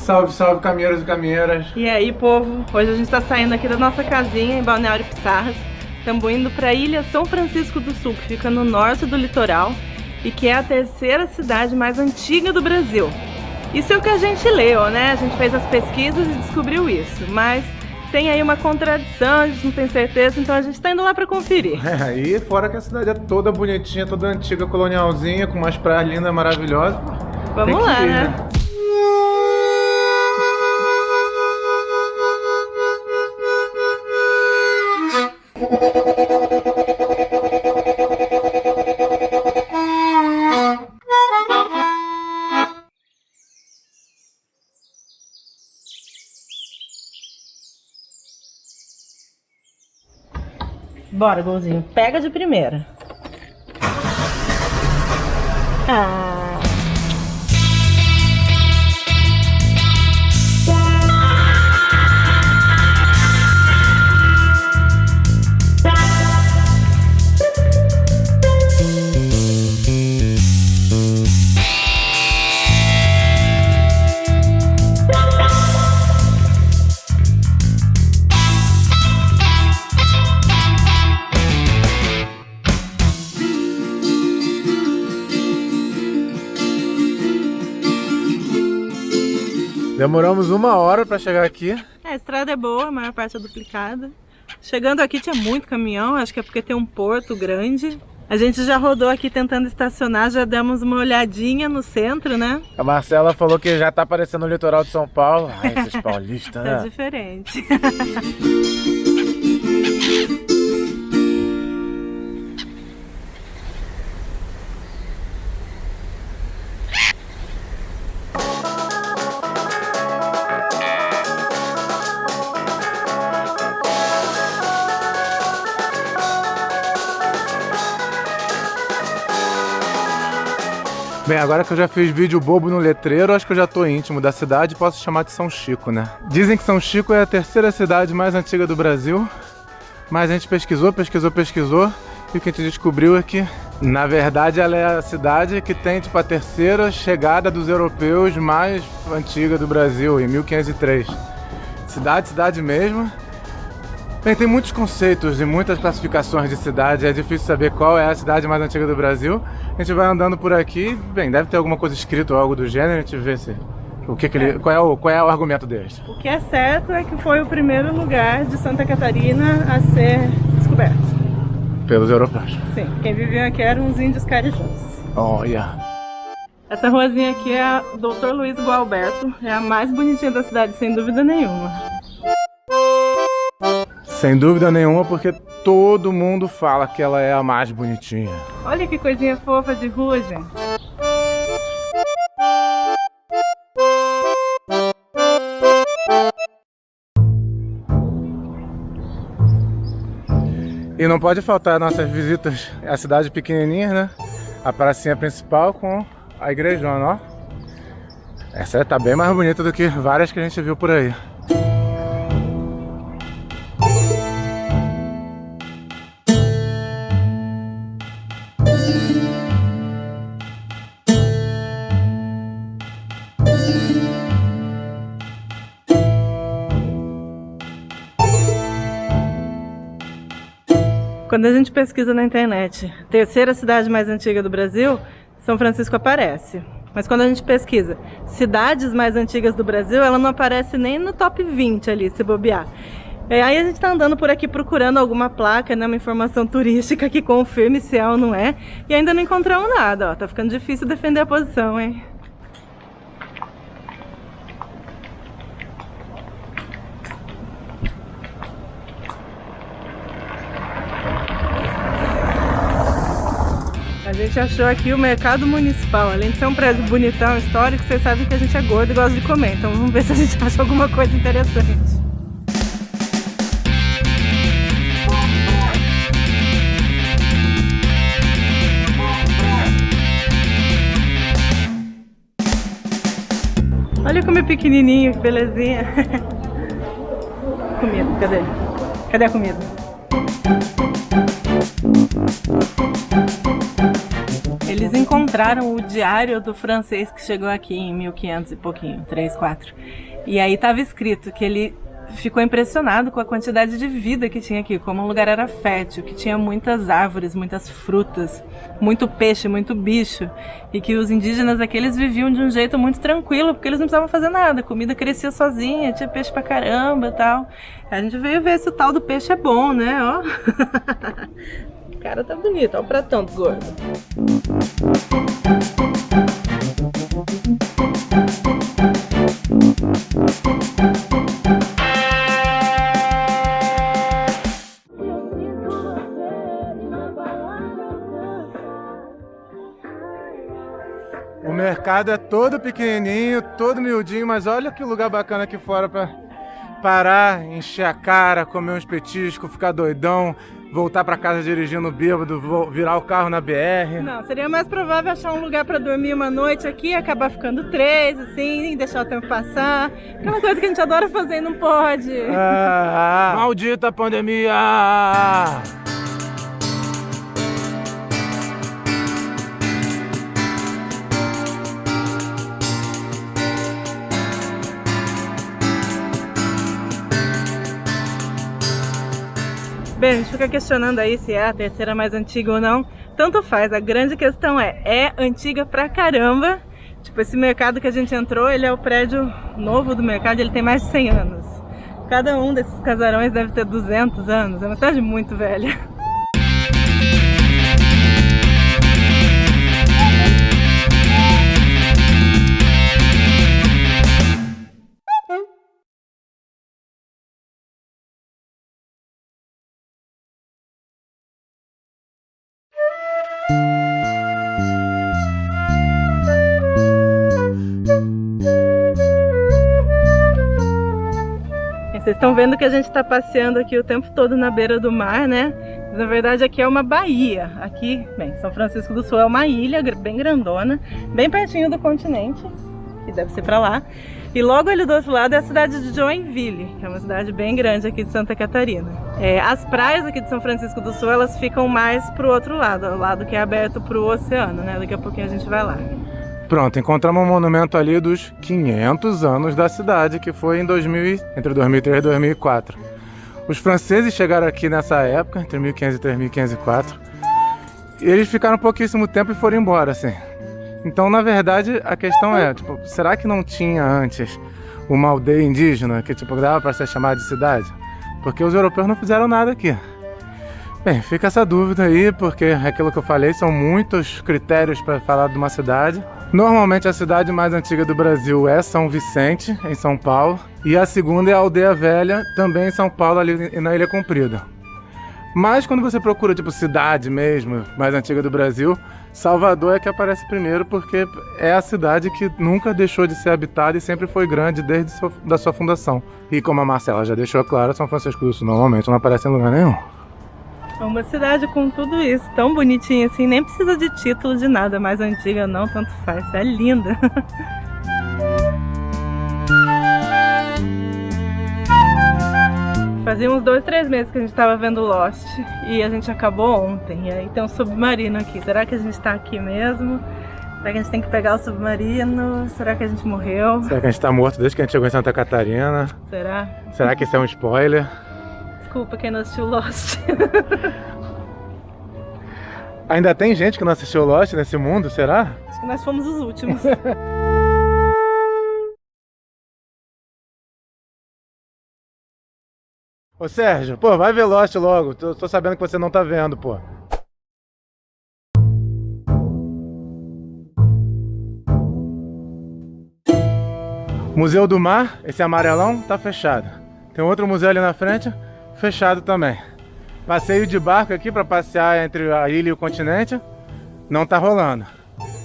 Salve, salve, caminheiros e caminheiras. E aí, povo? Hoje a gente tá saindo aqui da nossa casinha em Balneário Pissarras. Estamos indo para a ilha São Francisco do Sul, que fica no norte do litoral e que é a terceira cidade mais antiga do Brasil. Isso é o que a gente leu, né? A gente fez as pesquisas e descobriu isso, mas tem aí uma contradição, a gente não tem certeza, então a gente tá indo lá para conferir. E fora que a cidade é toda bonitinha, toda antiga, colonialzinha, com umas praias lindas, maravilosas. Vamos lá, ir, né? Bora, golzinho. Pega de primeira. Demoramos 1 hora pra chegar aqui. A estrada é boa, a maior parte é duplicada. Chegando aqui tinha muito caminhão, acho que é porque tem um porto grande. A gente já rodou aqui tentando estacionar, já demos uma olhadinha no centro, né? A Marcela falou que já tá aparecendo o litoral de São Paulo. Ai, esses paulistas, né? É diferente. Bem, agora que eu já fiz vídeo bobo no letreiro, acho que eu já tô íntimo da cidade e posso chamar de São Chico, né? Dizem que São Chico é a terceira cidade mais antiga do Brasil, mas a gente pesquisou, e o que a gente descobriu é que, na verdade, ela é a cidade que tem, tipo, a terceira chegada dos europeus mais antiga do Brasil, em 1503. Cidade mesmo. Bem, tem muitos conceitos e muitas classificações de cidade, é difícil saber qual é a cidade mais antiga do Brasil. A gente vai andando por aqui, bem, deve ter alguma coisa escrita ou algo do gênero, a gente vê se, qual é o argumento deles. O que é certo é que foi o primeiro lugar de Santa Catarina a ser descoberto. Pelos europeus. Sim, quem vivia aqui eram os índios carijós. Olha! Essa ruazinha aqui é a Dr. Luiz Gualberto, é a mais bonitinha da cidade, sem dúvida nenhuma. Sem dúvida nenhuma, porque todo mundo fala que ela é a mais bonitinha. Olha que coisinha fofa de rua, gente. E não pode faltar nossas visitas à cidade pequenininha, né? A pracinha principal com a igrejona, ó. Essa tá bem mais bonita do que várias que a gente viu por aí. Quando a gente pesquisa na internet, terceira cidade mais antiga do Brasil, São Francisco aparece. Mas quando a gente pesquisa cidades mais antigas do Brasil, ela não aparece nem no top 20 ali, se bobear. Aí a gente tá andando por aqui procurando alguma placa, né, uma informação turística que confirme se é ou não é, e ainda não encontramos nada, ó. Tá ficando difícil defender a posição, hein? A gente achou aqui o mercado municipal. Além de ser um prédio bonitão, histórico, vocês sabem que a gente é gordo e gosta de comer. Então vamos ver se a gente acha alguma coisa interessante. Olha como é pequenininho, que belezinha. Comida, cadê? Cadê a comida? Eles encontraram o diário do francês que chegou aqui em 1500 e pouquinho, 3, 4. E aí estava escrito que ele ficou impressionado com a quantidade de vida que tinha aqui, como o lugar era fértil, que tinha muitas árvores, muitas frutas, muito peixe, muito bicho, e que os indígenas aqui eles viviam de um jeito muito tranquilo, porque eles não precisavam fazer nada, a comida crescia sozinha, tinha peixe pra caramba e tal. A gente veio ver se o tal do peixe é bom, né? Ó. O cara tá bonito, olha o pratão do gordo. O mercado é todo pequenininho, todo miudinho, mas olha que lugar bacana aqui fora pra parar, encher a cara, comer uns petiscos, ficar doidão, voltar pra casa dirigindo bêbado, virar o carro na BR. Não, seria mais provável achar um lugar pra dormir uma noite aqui, acabar ficando 3, assim, deixar o tempo passar. Aquela coisa que a gente adora fazer e não pode. Maldita pandemia! Bem, a gente fica questionando aí se é a terceira mais antiga ou não. Tanto faz, a grande questão é antiga pra caramba. Tipo, esse mercado que a gente entrou, ele é o prédio novo do mercado, ele tem mais de 100 anos. Cada um desses casarões deve ter 200 anos, é uma cidade muito velha. Vocês estão vendo que a gente está passeando aqui o tempo todo na beira do mar, né? Mas, na verdade aqui é uma baía. Aqui, bem, São Francisco do Sul é uma ilha bem grandona, bem pertinho do continente, que deve ser para lá. E logo ali do outro lado é a cidade de Joinville, que é uma cidade bem grande aqui de Santa Catarina. As praias aqui de São Francisco do Sul, elas ficam mais pro outro lado, o lado que é aberto pro oceano, né? Daqui a pouquinho a gente vai lá. Pronto, encontramos um monumento ali dos 500 anos da cidade, que foi entre 2003 e 2004. Os franceses chegaram aqui nessa época, entre 1500 e 1504, e eles ficaram pouquíssimo tempo e foram embora, assim. Então, na verdade, a questão é, tipo, será que não tinha antes uma aldeia indígena que, tipo, dava para ser chamada de cidade? Porque os europeus não fizeram nada aqui. Bem, fica essa dúvida aí, porque aquilo que eu falei, são muitos critérios para falar de uma cidade. Normalmente a cidade mais antiga do Brasil é São Vicente, em São Paulo, e a segunda é a Aldeia Velha, também em São Paulo, ali na Ilha Comprida. Mas quando você procura, tipo, cidade mesmo, mais antiga do Brasil, Salvador é que aparece primeiro, porque é a cidade que nunca deixou de ser habitada e sempre foi grande desde da sua fundação. E como a Marcela já deixou claro, São Francisco do Sul normalmente não aparece em lugar nenhum. É uma cidade com tudo isso, tão bonitinha assim, nem precisa de título de nada, mais antiga não, tanto faz, é linda. Fazia uns 2, 3 meses que a gente estava vendo Lost e a gente acabou ontem, e aí tem um submarino aqui, será que a gente está aqui mesmo? Será que a gente tem que pegar o submarino? Será que a gente morreu? Será que a gente está morto desde que a gente chegou em Santa Catarina? Será? Será que isso é um spoiler? Desculpa quem não assistiu Lost. Ainda tem gente que não assistiu Lost nesse mundo, será? Acho que nós fomos os últimos. Ô Sérgio, pô, vai ver Lost logo. Tô sabendo que você não tá vendo, pô. Museu do Mar, esse amarelão, tá fechado. Tem outro museu ali na frente, fechado também. Passeio de barco aqui para passear entre a ilha e o continente, não tá rolando.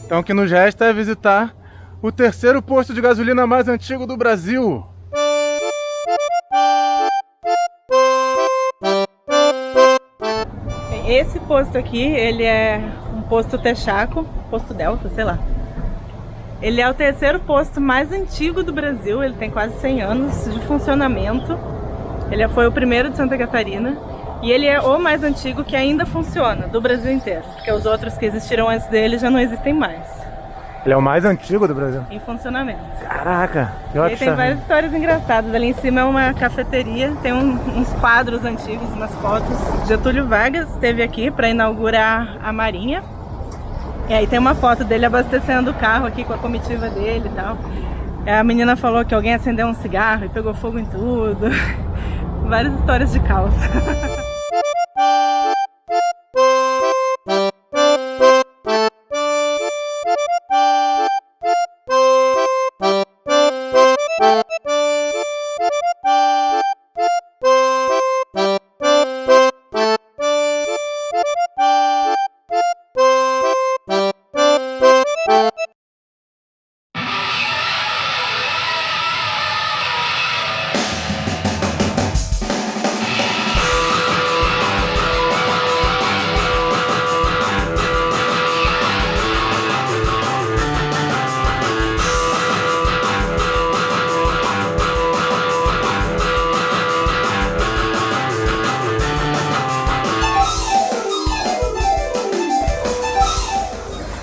Então o que nos resta é visitar o terceiro posto de gasolina mais antigo do Brasil. Esse posto aqui, ele é um posto Texaco, posto Delta, sei lá. Ele é o terceiro posto mais antigo do Brasil, ele tem quase 100 anos de funcionamento. Ele foi o primeiro de Santa Catarina. E ele é o mais antigo que ainda funciona, do Brasil inteiro. Porque os outros que existiram antes dele já não existem mais. Ele é o mais antigo do Brasil? Em funcionamento. Caraca! E aí tem várias histórias engraçadas. Ali em cima é uma cafeteria, tem uns quadros antigos, umas fotos. Getúlio Vargas esteve aqui para inaugurar a Marinha. E aí tem uma foto dele abastecendo o carro aqui com a comitiva dele e tal. A menina falou que alguém acendeu um cigarro e pegou fogo em tudo. Várias histórias de caos.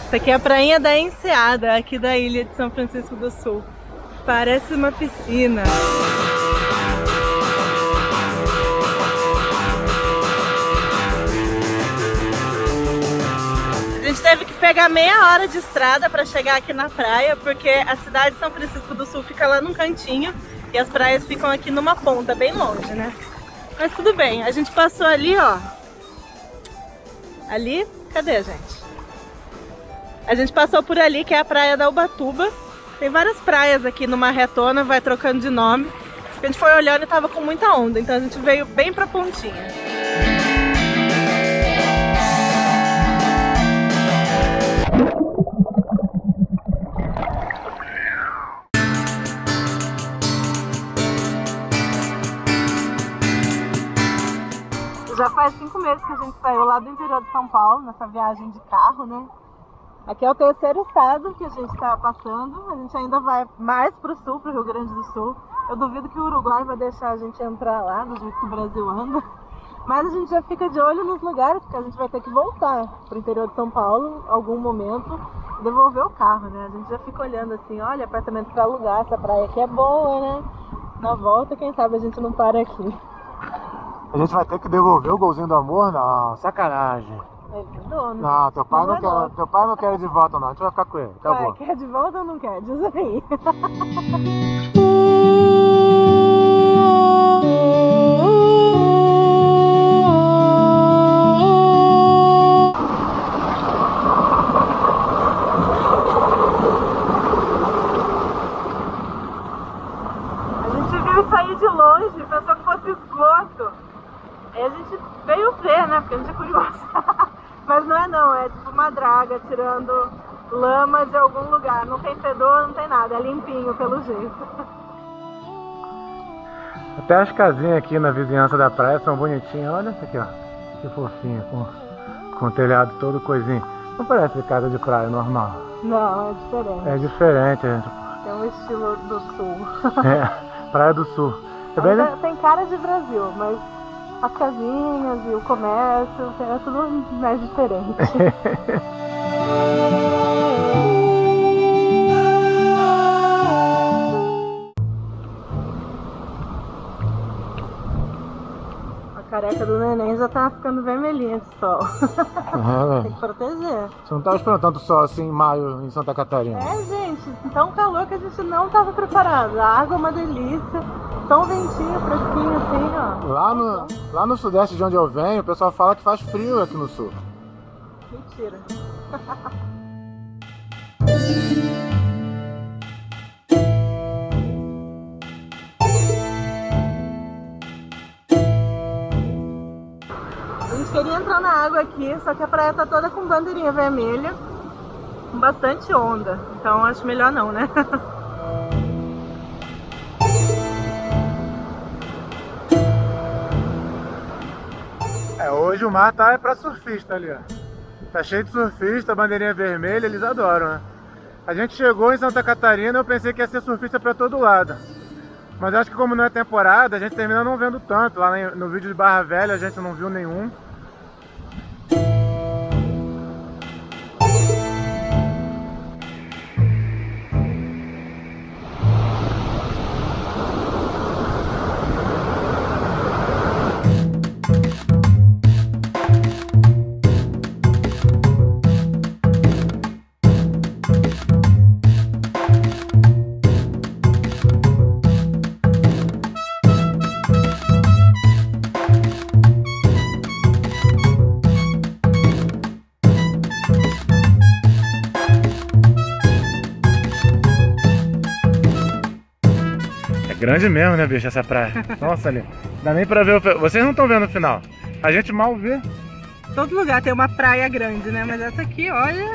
Essa aqui é a prainha da Enseada, aqui da ilha de São Francisco do Sul. Parece uma piscina. A gente teve que pegar meia hora de estrada para chegar aqui na praia, porque a cidade de São Francisco do Sul fica lá num cantinho e as praias ficam aqui numa ponta, bem longe, né? Mas tudo bem, a gente passou ali, ó. Ali, cadê, gente? A gente passou por ali, que é a praia da Ubatuba. Tem várias praias aqui numa retona, vai trocando de nome. A gente foi olhando e tava com muita onda, então a gente veio bem pra pontinha. Já faz 5 meses que a gente saiu lá do interior de São Paulo, nessa viagem de carro, né? Aqui é o terceiro estado que a gente está passando. A gente ainda vai mais para o sul, para o Rio Grande do Sul. Eu duvido que o Uruguai vai deixar a gente entrar lá, do jeito que o Brasil anda. Mas a gente já fica de olho nos lugares, porque a gente vai ter que voltar para o interior de São Paulo em algum momento e devolver o carro, né? A gente já fica olhando assim, olha, apartamento para alugar, essa praia aqui é boa, né? Na volta, quem sabe a gente não para aqui. A gente vai ter que devolver o golzinho do amor? Não, sacanagem. Não, teu pai não quer ir de volta não, a gente vai ficar com ele, acabou. Quer de volta ou não quer? Diz aí. A gente viu sair de longe, pensou que fosse esgoto. Aí a gente veio ver, né, porque a gente é curioso. Mas não é não, é tipo uma draga tirando lama de algum lugar. Não tem fedor, não tem nada, é limpinho pelo jeito. Até as casinhas aqui na vizinhança da praia são bonitinhas, olha essa aqui, ó. Que fofinha, com o telhado todo coisinho. Não parece casa de praia normal. Não, é diferente. É diferente, gente. Tem um estilo do sul. É, praia do sul. Tem cara de Brasil, mas as casinhas e o comércio, é tudo mais diferente. A careca do neném já tá ficando vermelhinha de sol. Tem que proteger. Você não tava esperando tanto sol assim em maio em Santa Catarina? É, gente, tão calor que a gente não tava preparado. A água é uma delícia. Só um ventinho fresquinho assim, ó. Lá no sudeste de onde eu venho, o pessoal fala que faz frio aqui no sul. Mentira. A gente queria entrar na água aqui, só que a praia tá toda com bandeirinha vermelha, com bastante onda. Então acho melhor não, né? Hoje o mar tá pra surfista ali, ó. Tá cheio de surfista, bandeirinha vermelha, eles adoram, né? A gente chegou em Santa Catarina, eu pensei que ia ser surfista pra todo lado. Mas acho que como não é temporada, a gente termina não vendo tanto. Lá no vídeo de Barra Velha a gente não viu nenhum. Grande mesmo, né, bicho, essa praia. Nossa, ali. Dá nem pra ver o... Vocês não estão vendo o final. A gente mal vê. Todo lugar tem uma praia grande, né? Mas essa aqui, olha...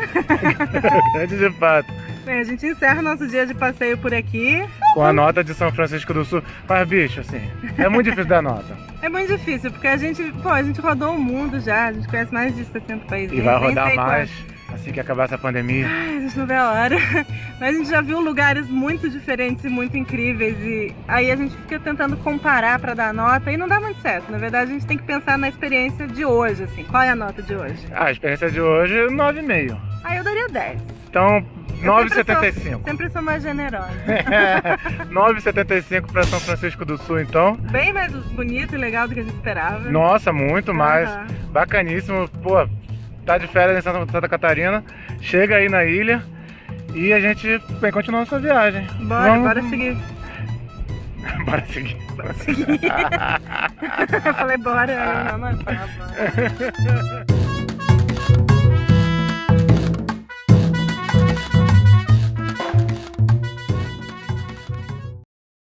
Grande de fato. Bem, a gente encerra o nosso dia de passeio por aqui. Com a nota de São Francisco do Sul. Mas, bicho, assim, é muito difícil dar nota. É muito difícil, porque a gente rodou o mundo já. A gente conhece mais de 60 países. E vai rodar mais assim que acabar essa pandemia. Ai, a gente não vê a hora. Mas a gente já viu lugares muito diferentes e muito incríveis. E aí a gente fica tentando comparar para dar nota e não dá muito certo. Na verdade, a gente tem que pensar na experiência de hoje, assim. Qual é a nota de hoje? A experiência de hoje é 9,5. Aí eu daria 10. Então, 9,75. Sempre sou mais generosa. 9,75 para São Francisco do Sul, então. Bem mais bonito e legal do que a gente esperava. Nossa, muito mais. Bacaníssimo. Pô, tá de férias em Santa Catarina. Chega aí na ilha e a gente vem continuar nossa viagem. Bora seguir. Bora seguir. Bora seguir. Eu falei bora, aí eu não falo bora.